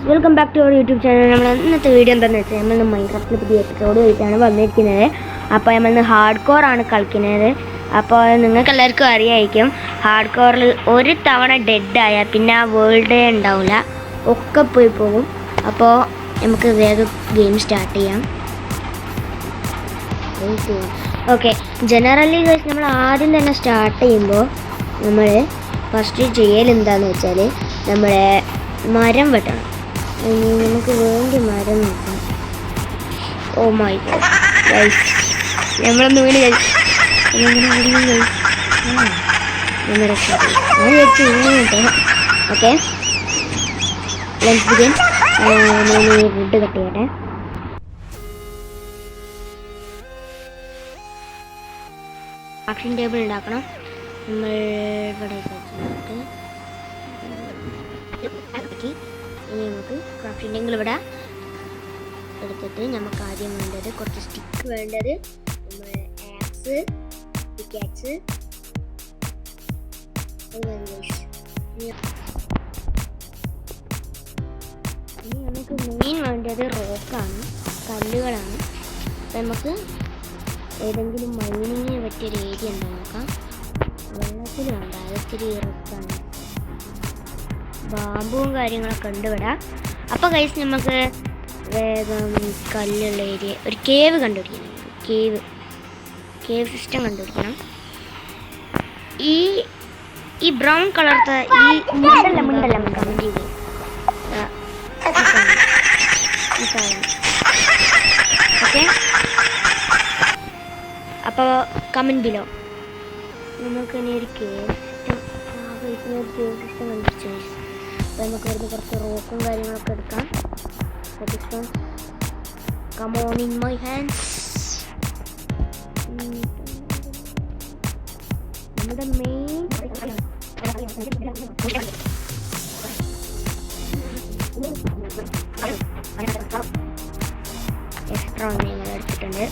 Guys, welcome back to our YouTube channel. നമ്മൾ ഇന്നത്തെ video എന്താണെന്ന് വെച്ചാൽ നമ്മൾ മൈൻക്രാഫ്റ്റിൽ പുതിയ എപ്പിസോഡ് ആയിട്ടാണ് വന്നിരിക്കുന്നത്. അപ്പോൾ നമ്മൾ ഹാർഡ് കോർ ആണ് കളിക്കുന്നത്. അപ്പോൾ നിങ്ങൾക്ക് എല്ലാവർക്കും അറിയാമായിരിക്കും, ഹാർഡ് കോറിൽ ഒരു തവണ ഡെഡായാൽ പിന്നെ ആ വേൾഡേ ഉണ്ടാവില്ല, ഒക്കെ പോയി പോകും. അപ്പോൾ നമുക്ക് വേഗം ഗെയിം സ്റ്റാർട്ട് ചെയ്യാം. ഓക്കെ, ജനറലി ഗൈസ് നമ്മൾ ആദ്യം തന്നെ സ്റ്റാർട്ട് ചെയ്യുമ്പോൾ നമ്മൾ ഫസ്റ്റ് ചെയ്യൽ എന്താണെന്ന് വെച്ചാൽ നമ്മളെ മരം വെട്ടണം. നമുക്ക് വേണ്ടി മരം വെട്ടണം. ഓ മൈ ഗോഡ് ഗൈസ്, നമ്മളൊന്ന് വീണ് ഗൈസ്. Okay, let's begin. ഞാൻ ഈ വുഡ് കട്ട് ചെയ്യട്ടെ. ക്രാഫ്റ്റിംഗ് ടേബിൾ ഉണ്ടാക്കണം. നമ്മൾ ഇവിടെ വെച്ചിട്ട് ഇനി നമുക്ക് ക്രാഫ്റ്റിംഗ് ടേബിൾ ഇവിടെ എടുത്തിട്ട് നമുക്ക് ആദ്യം വേണ്ടത് കുറച്ച് സ്റ്റിക്ക് വേണ്ടത്, നമ്മൾ ആക്സ്, പിക്കാക്സ്, ഇനി നമുക്ക് മെയിൻ വേണ്ടത് റോക്കാണ്, കല്ലുകളാണ്. അപ്പം നമുക്ക് ഏതെങ്കിലും മൈനിങ്ങിന് പറ്റിയൊരു ഏരിയ ഉണ്ടോ നോക്കാം. വെള്ളത്തിൽ വേണ്ട, അതൊത്തിരി റോക്കാണ്. ബാമ്പുവും കാര്യങ്ങളൊക്കെ ഉണ്ട് ഇവിടെ. അപ്പോൾ ഗൈസ് നമുക്ക് വേഗം കല്ലുള്ള ഏരിയ, ഒരു കേവ് കണ്ടുപിടിക്കണം. കേവ് സിസ്റ്റം കണ്ടുപിടിക്കണം. ഈ ബ്രൗൺ കളർത്തെ ഈ മുണ്ടല്ല കമൻറ്റ് ചെയ്ത് ഓക്കെ. അപ്പോൾ കമൻറ്റ് ബിലോ. നമുക്ക് ഇനി ഒരു കേവ് സിസ്റ്റം കണ്ടുപിടിച്ചു. അപ്പോൾ നമുക്ക് വരുന്ന കുറച്ച് റോക്കും കാര്യങ്ങളൊക്കെ എടുക്കാം. Come on in my hands. നമ്മുടെ മെയിൻ എക്സ്ട്രാ ഒന്ന് ഞങ്ങൾ എടുത്തിട്ടുണ്ട്.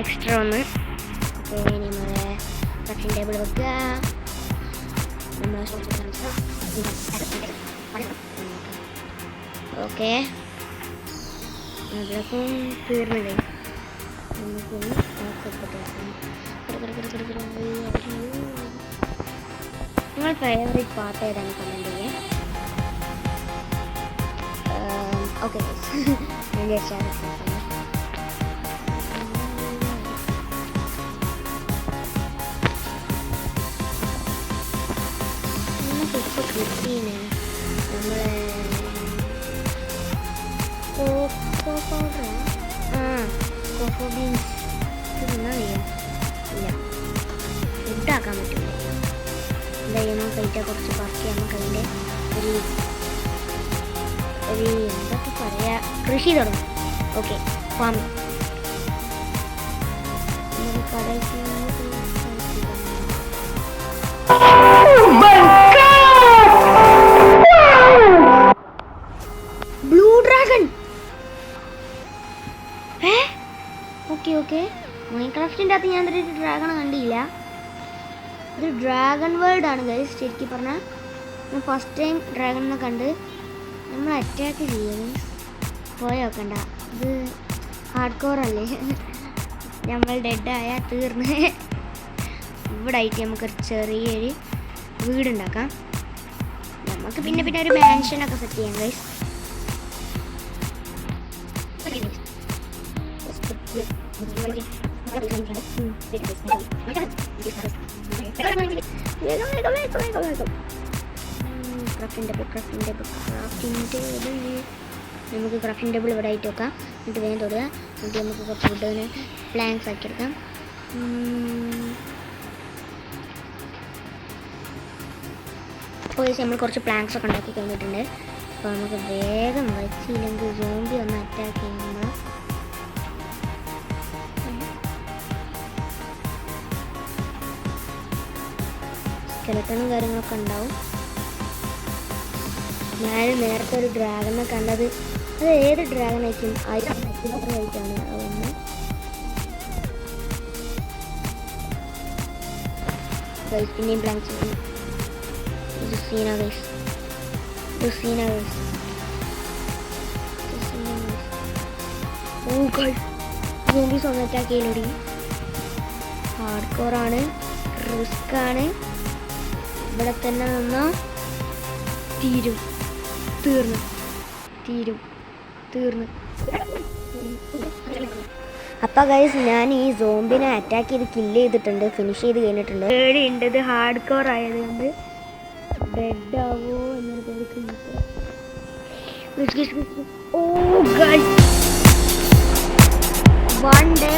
എക്സ്ട്രാ ഒന്ന് നമ്മളെ ക്രാഫ്റ്റിംഗ് ടേബിൾ വെക്കുക. ഓക്കെ, അതിലൊപ്പം തീർന്നില്ലേ. നമുക്കൊന്ന് നിങ്ങൾ ഫേവറേറ്റ് പാട്ട് ഏതാണ് കമൻറ്റ് ചെയ്യേ. ഓക്കെ, എൻ്റെ ഇപ്പോൾ കിട്ടീനെ നമ്മളെ കോക്കോ പൗഡർ. കോക്കോ ബീൻസ് തിന്നാൻ വയ്യ. ഇല്ല, ഫുഡാക്കാൻ പറ്റില്ല. എന്താ ചെയ്യുമ്പോൾ കഴിച്ച കുറച്ച് ബാക്കി നമുക്ക് അതിൻ്റെ ഒരു എന്തൊക്കെ പറയുക, കൃഷി തുടങ്ങും. Okay, farming. Blue dragon. Okay, മൈൻക്രാഫ്റ്റിൻ്റെ അകത്ത് ഞാൻ ഒരു ഡ്രാഗണെ കണ്ടില്ല. ഇത് ഡ്രാഗൺ വേൾഡ് ആണ് ഗൈസ്. ശരിക്കും പറഞ്ഞാൽ ഞാൻ ഫസ്റ്റ് ടൈം ഡ്രാഗണിനെ കണ്ട്. നമ്മൾ അറ്റാക്ക് ചെയ്യും, പോയോക്കണ്ട. ഇത് ഹാർഡ് കോർ അല്ലേ, നമ്മൾ ഡെഡായാൽ തീർന്ന്. ഇവിടെ ആയിട്ട് നമുക്കൊരു ചെറിയൊരു വീടുണ്ടാക്കാം. നമുക്ക് പിന്നെ ഒരു മാൻഷനൊക്കെ സെറ്റ് ചെയ്യാം ഗൈസ്. നമുക്ക് ക്രാഫ്റ്റിംഗ് ടേബിൾ ഇവിടെ ആയിട്ട് വെക്കാം. എന്നിട്ട് വേഗം തൊടുക. എന്നിട്ട് നമുക്ക് കുറച്ച് ഫുഡിന് പ്ലാങ്ക്സ് ആക്കിയെടുക്കാം. അപ്പോൾ നമ്മൾ കുറച്ച് പ്ലാങ്ക്സ് ഒക്കെ ഉണ്ടാക്കി കഴിഞ്ഞിട്ടുണ്ട്. അപ്പോൾ നമുക്ക് വേഗം വെച്ചില്ലെങ്കിൽ സോംബി ഒന്ന് അറ്റാക്ക് ചെയ്യുമ്പോൾ സ്കെലട്ടണും കാര്യങ്ങളൊക്കെ ഉണ്ടാവും. ഞാൻ നേരത്തെ ഒരു ഡ്രാഗനെ കണ്ടത്, അത് ഏത് ഡ്രാഗനായിട്ടും ആയിട്ടാണ്. അതൊന്ന് പിന്നെയും പ്ലാങ്ക്സ്. സീന ഗൈസ്. ഓ ഗൈസ് സോംബീസ് ഒന്ന് അറ്റാക്ക് ചെയ്യലൊടി. ഹാർഡ് കോറാണ്, റിസ്ക് ആണ്. ഇവിടെ തന്നെ നിന്നാൽ തീരും. അപ്പോൾ ഗൈസ് ഞാൻ ഈ സോംബിനെ അറ്റാക്ക് ചെയ്ത് കില്ല് ചെയ്തിട്ടുണ്ട്, ഫിനിഷ് ചെയ്ത് കഴിഞ്ഞിട്ടുണ്ട്. പേടിയുണ്ട് ഇത് ഹാർഡ് കോർ ആയതുകൊണ്ട് ഡെഡ് ആവോ എന്നൊരു പേടിക്കുന്നുണ്ട്. ഓ ഗൈസ് 1 day